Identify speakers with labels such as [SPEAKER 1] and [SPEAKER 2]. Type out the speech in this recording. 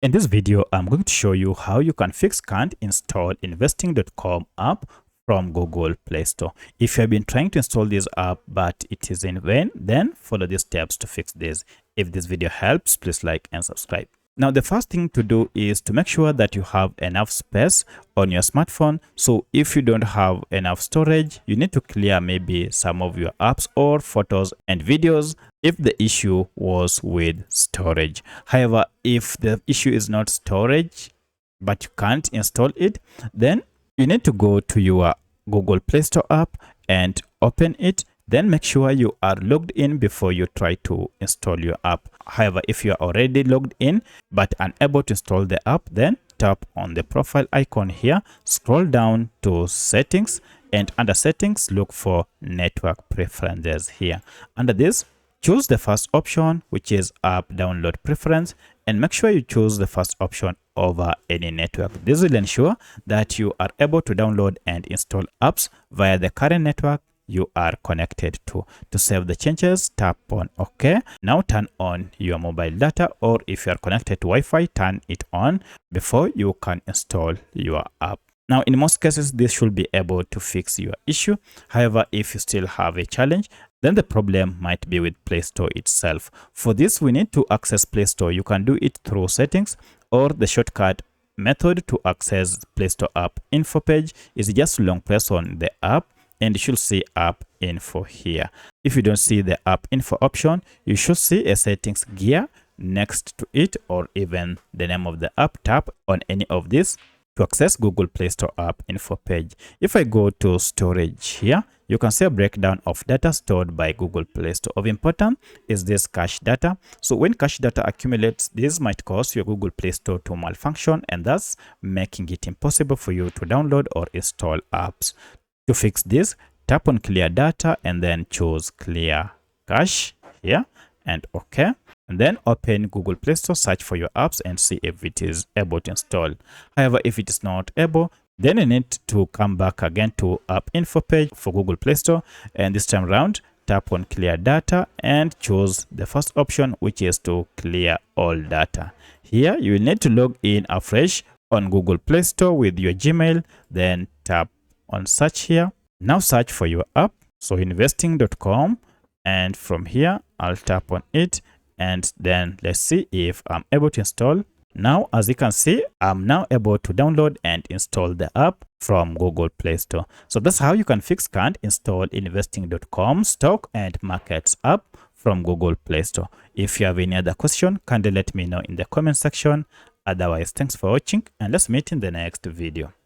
[SPEAKER 1] In this video, I'm going to show you how you can fix can't install investing.com app from Google Play Store. If you have been trying to install this app but it is in vain, then follow these steps to fix this. If this video helps, please like and subscribe. Now, the first thing to do is to make sure that you have enough space on your smartphone. So if you don't have enough storage, you need to clear maybe some of your apps or photos and videos if the issue was with storage. However, if the issue is not storage, but you can't install it, then you need to go to your Google Play Store app and open it. Then make sure you are logged in before you try to install your app. However, if you are already logged in but unable to install the app, then tap on the profile icon here, scroll down to settings, and under settings, look for network preferences here. Under this, choose the first option, which is app download preference, and make sure you choose the first option over any network. This will ensure that you are able to download and install apps via the current network you are connected to. To save the changes, tap on OK. Now turn on your mobile data, or if you are connected to Wi-Fi, turn it on before you can install your app. Now, in most cases, this should be able to fix your issue. However, if you still have a challenge, then the problem might be with Play Store itself. For this, we need to access Play Store. You can do it through settings, or the shortcut method to access Play Store app info page is just long press on the app, and you should see app info here. If you don't see the app info option, you should see a settings gear next to it, or even the name of the app. Tap on any of these to access Google Play Store app info page. If I go to storage here, you can see a breakdown of data stored by Google Play Store. Of importance is this cache data. So when cache data accumulates, this might cause your Google Play Store to malfunction, and thus making it impossible for you to download or install apps. To fix this, tap on clear data and then choose clear cache here and OK. And then open Google Play Store, search for your apps and see if it is able to install. However, if it is not able, then you need to come back again to app info page for Google Play Store, and this time around tap on clear data and choose the first option, which is to clear all data. Here you will need to log in afresh on Google Play Store with your Gmail, then tap on search here. Now search for your app, so investing.com, and from here I'll tap on it, and then let's see if I'm able to install. Now, as you can see, I'm now able to download and install the app from Google Play Store. So that's how you can fix can't install investing.com stock and markets app from Google Play Store. If you have any other question, kindly let me know in the comment section. Otherwise, thanks for watching, and let's meet in the next video.